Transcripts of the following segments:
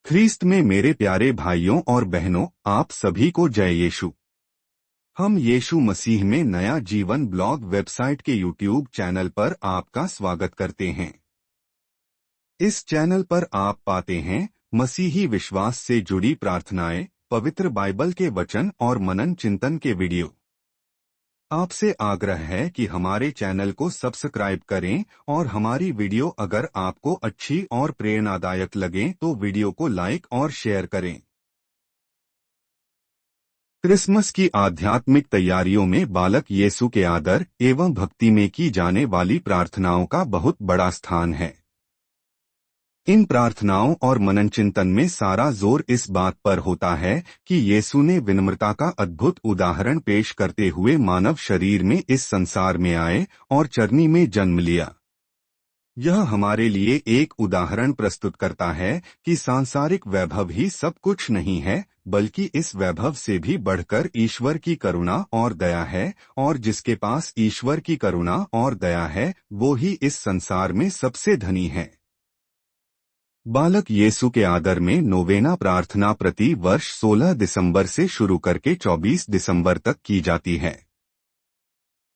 ख्रीस्त में मेरे प्यारे भाइयों और बहनों, आप सभी को जय यीशु। हम यीशु मसीह में नया जीवन ब्लॉग वेबसाइट के यूट्यूब चैनल पर आपका स्वागत करते हैं। इस चैनल पर आप पाते हैं मसीही विश्वास से जुड़ी प्रार्थनाएं, पवित्र बाइबल के वचन और मनन चिंतन के वीडियो। आपसे आग्रह है कि हमारे चैनल को सब्सक्राइब करें और हमारी वीडियो अगर आपको अच्छी और प्रेरणादायक लगे तो वीडियो को लाइक और शेयर करें। क्रिसमस की आध्यात्मिक तैयारियों में बालक यीशु के आदर एवं भक्ति में की जाने वाली प्रार्थनाओं का बहुत बड़ा स्थान है। इन प्रार्थनाओं और मनन चिंतन में सारा जोर इस बात पर होता है कि यीशु ने विनम्रता का अद्भुत उदाहरण पेश करते हुए मानव शरीर में इस संसार में आए और चरनी में जन्म लिया। यह हमारे लिए एक उदाहरण प्रस्तुत करता है कि सांसारिक वैभव ही सब कुछ नहीं है, बल्कि इस वैभव से भी बढ़कर ईश्वर की करुणा और दया है, और जिसके पास ईश्वर की करुणा और दया है वो ही इस संसार में सबसे धनी है। बालक यीशु के आदर में नोवेना प्रार्थना प्रति वर्ष 16 दिसंबर से शुरू करके 24 दिसंबर तक की जाती है।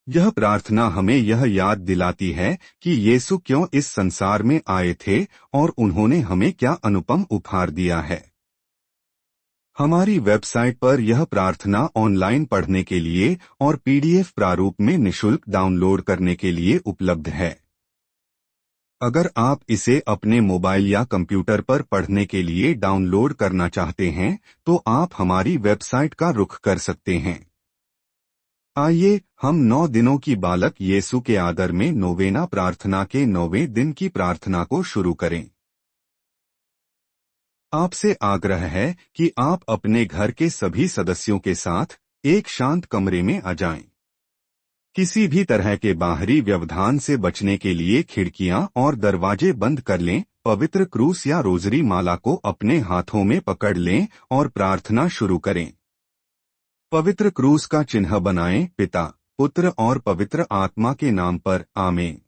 यह प्रार्थना हमें यह याद दिलाती है कि यीशु क्यों इस संसार में आए थे और उन्होंने हमें क्या अनुपम उपहार दिया है। हमारी वेबसाइट पर यह प्रार्थना ऑनलाइन पढ़ने के लिए और पीडीएफ प्रारूप में निःशुल्क डाउनलोड करने के लिए उपलब्ध है। अगर आप इसे अपने मोबाइल या कंप्यूटर पर पढ़ने के लिए डाउनलोड करना चाहते हैं तो आप हमारी वेबसाइट का रुख कर सकते हैं। आइए हम 9 दिनों की बालक यीशु के आदर में नोवेना प्रार्थना के 9वें दिन की प्रार्थना को शुरू करें। आपसे आग्रह है कि आप अपने घर के सभी सदस्यों के साथ एक शांत कमरे में आ जाएं। किसी भी तरह के बाहरी व्यवधान से बचने के लिए खिड़कियां और दरवाजे बंद कर लें। पवित्र क्रूस या रोजरी माला को अपने हाथों में पकड़ लें और प्रार्थना शुरू करें। पवित्र क्रूस का चिन्ह बनाएं। पिता, पुत्र और पवित्र आत्मा के नाम पर, आमीन।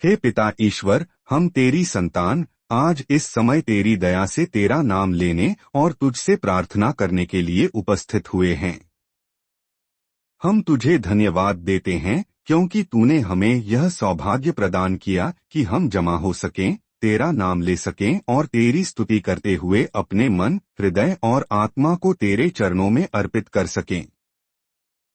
हे पिता ईश्वर, हम तेरी संतान आज इस समय तेरी दया से तेरा नाम लेने और तुझसे प्रार्थना करने के लिए उपस्थित हुए हैं। हम तुझे धन्यवाद देते हैं क्योंकि तूने हमें यह सौभाग्य प्रदान किया कि हम जमा हो सकें, तेरा नाम ले सकें और तेरी स्तुति करते हुए अपने मन, हृदय और आत्मा को तेरे चरणों में अर्पित कर सकें।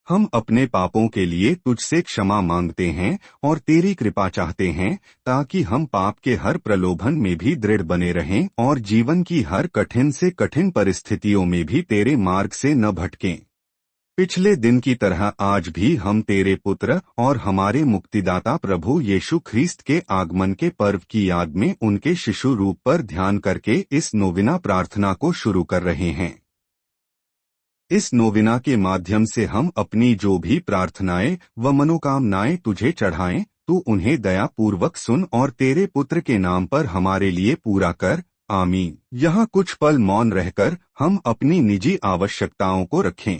हम अपने पापों के लिए तुझसे क्षमा मांगते हैं और तेरी कृपा चाहते हैं ताकि हम पाप के हर प्रलोभन में भी दृढ़ बने रहें और जीवन की हर कठिन से कठिन परिस्थितियों में भी तेरे मार्ग से न भटकें। पिछले दिन की तरह आज भी हम तेरे पुत्र और हमारे मुक्तिदाता प्रभु यीशु ख्रीस्त के आगमन के पर्व की याद में उनके शिशु रूप पर ध्यान करके इस नोविना प्रार्थना को शुरू कर रहे हैं। इस नोविना के माध्यम से हम अपनी जो भी प्रार्थनाएं व मनोकामनाएं तुझे चढ़ाएं, तू उन्हें दया पूर्वक सुन और तेरे पुत्र के नाम पर हमारे लिए पूरा कर, आमीन। यहाँ कुछ पल मौन रहकर हम अपनी निजी आवश्यकताओं को रखें।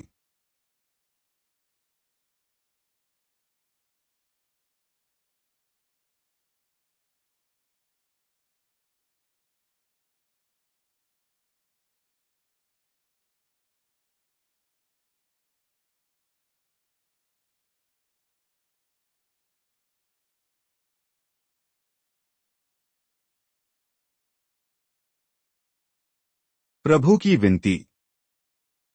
प्रभु की विनती।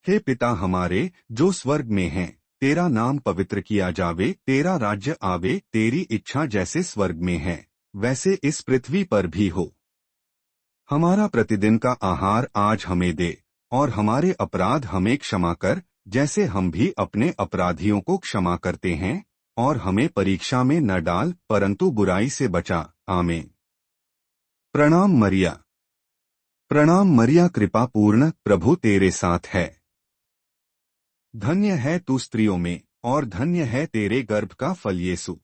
हे पिता हमारे जो स्वर्ग में है, तेरा नाम पवित्र किया जावे, तेरा राज्य आवे, तेरी इच्छा जैसे स्वर्ग में है वैसे इस पृथ्वी पर भी हो। हमारा प्रतिदिन का आहार आज हमें दे और हमारे अपराध हमें क्षमा कर जैसे हम भी अपने अपराधियों को क्षमा करते हैं, और हमें परीक्षा में न डाल परंतु बुराई से बचा, आमीन। प्रणाम मरिया। प्रणाम मरिया, कृपा पूर्ण, प्रभु तेरे साथ है। धन्य है तू स्त्रियों में और धन्य है तेरे गर्भ का फल यीशु।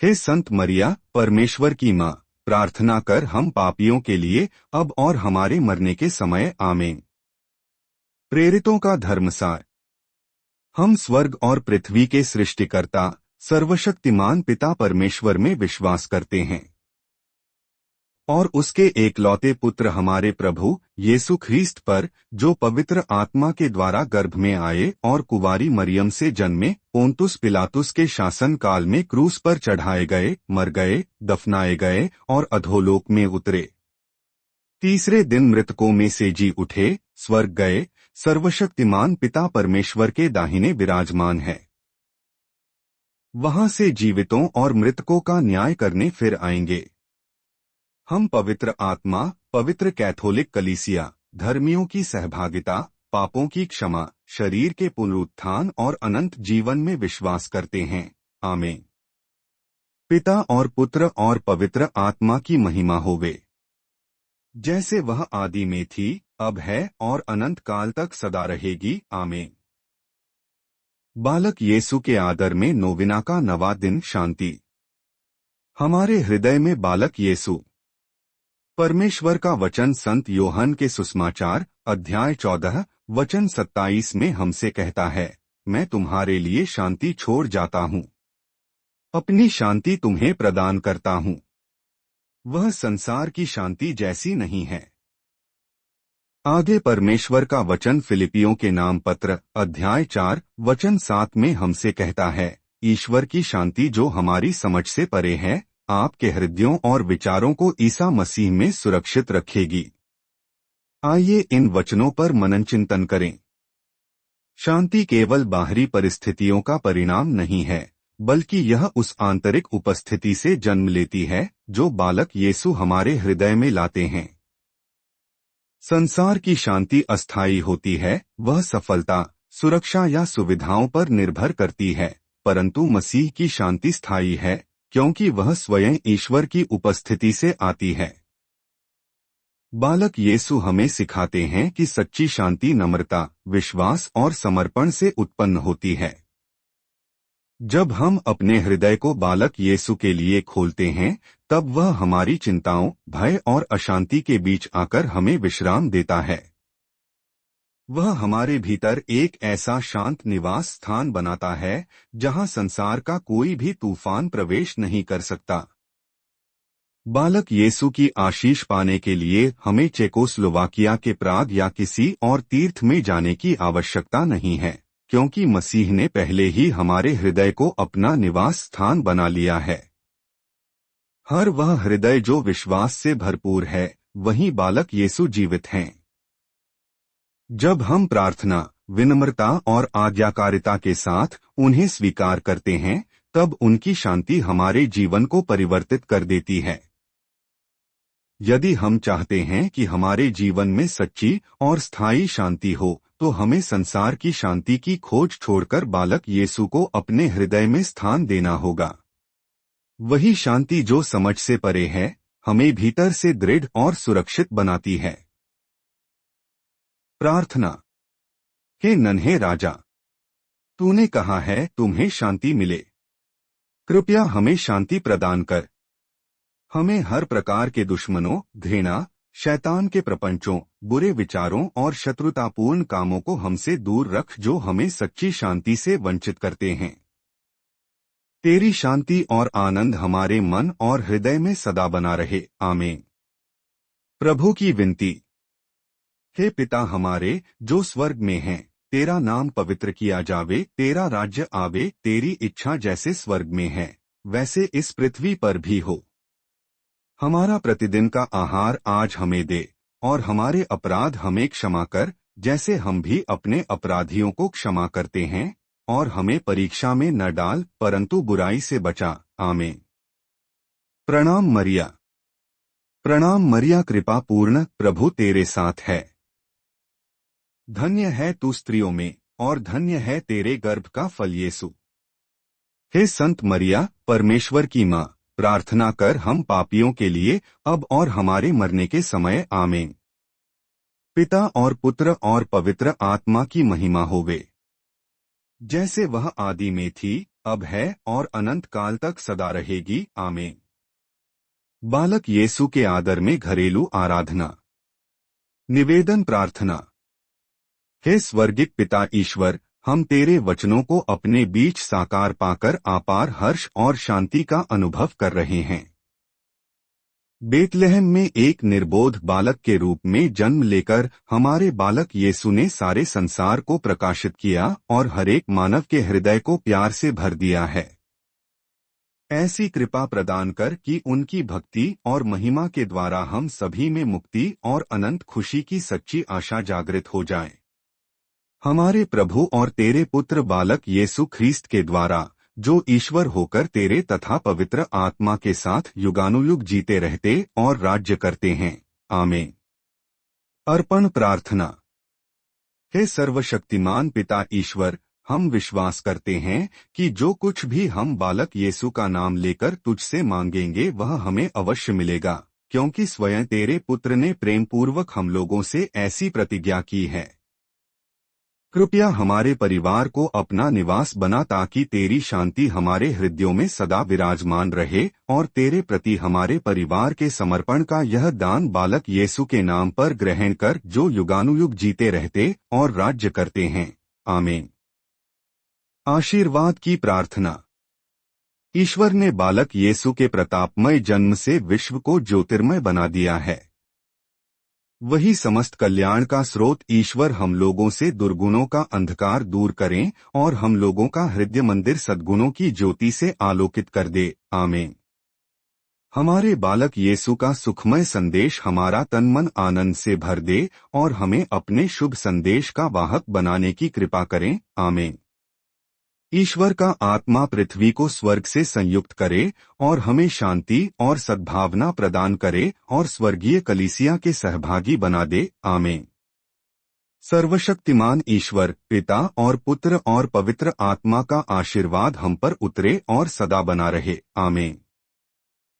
हे संत मरिया, परमेश्वर की माँ, प्रार्थना कर हम पापियों के लिए अब और हमारे मरने के समय, आमीन। प्रेरितों का धर्मसार। हम स्वर्ग और पृथ्वी के सृष्टिकर्ता सर्वशक्तिमान पिता परमेश्वर में विश्वास करते हैं और उसके एकलौते पुत्र हमारे प्रभु यीशु ख्रीस्त पर, जो पवित्र आत्मा के द्वारा गर्भ में आए और कुंवारी मरियम से जन्मे, पोंतुस पिलातुस के शासन काल में क्रूस पर चढ़ाए गए, मर गए, दफनाए गए और अधोलोक में उतरे। तीसरे दिन मृतकों में से जी उठे, स्वर्ग गए, सर्वशक्तिमान पिता परमेश्वर के दाहिने विराजमान है। वहां से जीवितों और मृतकों का न्याय करने फिर आएंगे। हम पवित्र आत्मा, पवित्र कैथोलिक कलीसिया, धर्मियों की सहभागिता, पापों की क्षमा, शरीर के पुनरुत्थान और अनंत जीवन में विश्वास करते हैं। आमीन। पिता और पुत्र और पवित्र आत्मा की महिमा होवे, जैसे वह आदि में थी, अब है और अनंत काल तक सदा रहेगी। आमीन। बालक येसु के आदर में नोविना का नवा दिन। शांति। हमारे हृदय में बालक येसु। परमेश्वर का वचन संत योहन के सुसमाचार अध्याय 14 वचन 27 में हमसे कहता है, मैं तुम्हारे लिए शांति छोड़ जाता हूँ, अपनी शांति तुम्हें प्रदान करता हूँ। वह संसार की शांति जैसी नहीं है। आगे परमेश्वर का वचन फिलिपियों के नाम पत्र अध्याय 4 वचन 7 में हमसे कहता है, ईश्वर की शांति जो हमारी समझ से परे है, आपके हृदयों और विचारों को ईसा मसीह में सुरक्षित रखेगी। आइए इन वचनों पर मनन चिंतन करें। शांति केवल बाहरी परिस्थितियों का परिणाम नहीं है, बल्कि यह उस आंतरिक उपस्थिति से जन्म लेती है जो बालक येसु हमारे हृदय में लाते हैं। संसार की शांति अस्थायी होती है, वह सफलता, सुरक्षा या सुविधाओं पर निर्भर करती है, परंतु मसीह की शांति स्थायी है, क्योंकि वह स्वयं ईश्वर की उपस्थिति से आती है। बालक येसु हमें सिखाते हैं कि सच्ची शांति नम्रता, विश्वास और समर्पण से उत्पन्न होती है। जब हम अपने हृदय को बालक येसु के लिए खोलते हैं, तब वह हमारी चिंताओं, भय और अशांति के बीच आकर हमें विश्राम देता है। वह हमारे भीतर एक ऐसा शांत निवास स्थान बनाता है जहां संसार का कोई भी तूफान प्रवेश नहीं कर सकता। बालक येसु की आशीष पाने के लिए हमें चेकोस्लोवाकिया के प्राग या किसी और तीर्थ में जाने की आवश्यकता नहीं है, क्योंकि मसीह ने पहले ही हमारे हृदय को अपना निवास स्थान बना लिया है। हर वह हृदय जो विश्वास से भरपूर है, वहीं बालक येसु जीवित हैं। जब हम प्रार्थना, विनम्रता और आज्ञाकारिता के साथ उन्हें स्वीकार करते हैं, तब उनकी शांति हमारे जीवन को परिवर्तित कर देती है। यदि हम चाहते हैं कि हमारे जीवन में सच्ची और स्थायी शांति हो, तो हमें संसार की शांति की खोज छोड़कर बालक येसु को अपने हृदय में स्थान देना होगा। वही शांति जो समझ से परे है, हमें भीतर से दृढ़ और सुरक्षित बनाती है। प्रार्थना। हे नन्हे राजा, तूने कहा है तुम्हें शांति मिले, कृपया हमें शांति प्रदान कर। हमें हर प्रकार के दुश्मनों, घृणा, शैतान के प्रपंचों, बुरे विचारों और शत्रुतापूर्ण कामों को हमसे दूर रख जो हमें सच्ची शांति से वंचित करते हैं। तेरी शांति और आनंद हमारे मन और हृदय में सदा बना रहे। आमीन। प्रभु की विनती। हे पिता हमारे जो स्वर्ग में है, तेरा नाम पवित्र किया जावे, तेरा राज्य आवे, तेरी इच्छा जैसे स्वर्ग में है वैसे इस पृथ्वी पर भी हो। हमारा प्रतिदिन का आहार आज हमें दे, और हमारे अपराध हमें क्षमा कर, जैसे हम भी अपने अपराधियों को क्षमा करते हैं, और हमें परीक्षा में न डाल, परंतु बुराई से बचा। आमीन। प्रणाम मरिया। प्रणाम मरिया, कृपा पूर्ण, प्रभु तेरे साथ है। धन्य है तू स्त्रियों में, और धन्य है तेरे गर्भ का फल येसु। हे संत मरिया, परमेश्वर की माँ, प्रार्थना कर हम पापियों के लिए, अब और हमारे मरने के समय। आमीन। पिता और पुत्र और पवित्र आत्मा की महिमा होवे, जैसे वह आदि में थी, अब है और अनंत काल तक सदा रहेगी। आमीन। बालक येसु के आदर में घरेलू आराधना। निवेदन प्रार्थना। हे स्वर्गिक पिता ईश्वर, हम तेरे वचनों को अपने बीच साकार पाकर अपार हर्ष और शांति का अनुभव कर रहे हैं। बेतलहम में एक निर्बोध बालक के रूप में जन्म लेकर हमारे बालक यीशु ने सारे संसार को प्रकाशित किया और हरेक मानव के हृदय को प्यार से भर दिया है। ऐसी कृपा प्रदान कर कि उनकी भक्ति और महिमा के द्वारा हम सभी में मुक्ति और अनंत खुशी की सच्ची आशा जागृत हो जाए। हमारे प्रभु और तेरे पुत्र बालक यीशु ख्रीस्त के द्वारा, जो ईश्वर होकर तेरे तथा पवित्र आत्मा के साथ युगानुयुग जीते रहते और राज्य करते हैं। आमीन। अर्पण प्रार्थना। हे सर्वशक्तिमान पिता ईश्वर, हम विश्वास करते हैं कि जो कुछ भी हम बालक यीशु का नाम लेकर तुझसे मांगेंगे वह हमें अवश्य मिलेगा, क्योंकि स्वयं तेरे पुत्र ने प्रेमपूर्वक हम लोगों से ऐसी प्रतिज्ञा की है। कृपया हमारे परिवार को अपना निवास बना ताकि तेरी शांति हमारे हृदयों में सदा विराजमान रहे और तेरे प्रति हमारे परिवार के समर्पण का यह दान बालक यीशु के नाम पर ग्रहण कर, जो युगानुयुग जीते रहते और राज्य करते हैं। आमीन। आशीर्वाद की प्रार्थना। ईश्वर ने बालक यीशु के प्रतापमय जन्म से विश्व को ज्योतिर्मय बना दिया है। वही समस्त कल्याण का स्रोत ईश्वर हम लोगों से दुर्गुणों का अंधकार दूर करें और हम लोगों का हृदय मंदिर सद्गुणों की ज्योति से आलोकित कर दे। आमीन। हमारे बालक यीशु का सुखमय संदेश हमारा तन मन आनंद से भर दे और हमें अपने शुभ संदेश का वाहक बनाने की कृपा करें। आमीन। ईश्वर का आत्मा पृथ्वी को स्वर्ग से संयुक्त करे और हमें शांति और सद्भावना प्रदान करे और स्वर्गीय कलीसिया के सहभागी बना दे। आमीन। सर्वशक्तिमान ईश्वर पिता और पुत्र और पवित्र आत्मा का आशीर्वाद हम पर उतरे और सदा बना रहे। आमीन।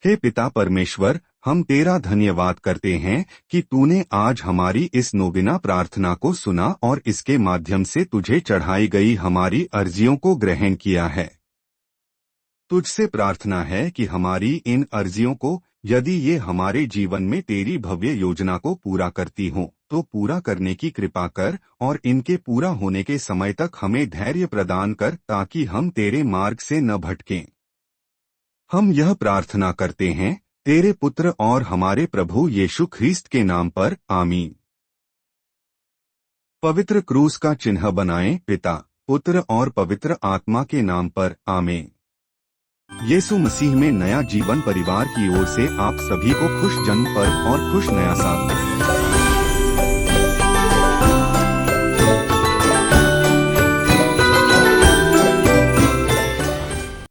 हे पिता परमेश्वर, हम तेरा धन्यवाद करते हैं कि तूने आज हमारी इस नोबिना प्रार्थना को सुना और इसके माध्यम से तुझे चढ़ाई गई हमारी अर्जियों को ग्रहण किया है। तुझसे प्रार्थना है कि हमारी इन अर्जियों को, यदि ये हमारे जीवन में तेरी भव्य योजना को पूरा करती हों, तो पूरा करने की कृपा कर और इनके पूरा होने के समय तक हमें धैर्य प्रदान कर ताकि हम तेरे मार्ग से न भटकें। हम यह प्रार्थना करते हैं तेरे पुत्र और हमारे प्रभु यीशु ख्रीस्त के नाम पर। आमीन। पवित्र क्रूस का चिन्ह बनाएं पिता, पुत्र और पवित्र आत्मा के नाम पर। आमीन। यीशु मसीह में नया जीवन परिवार की ओर से आप सभी को खुश जन्म पर्व और खुश नया साल।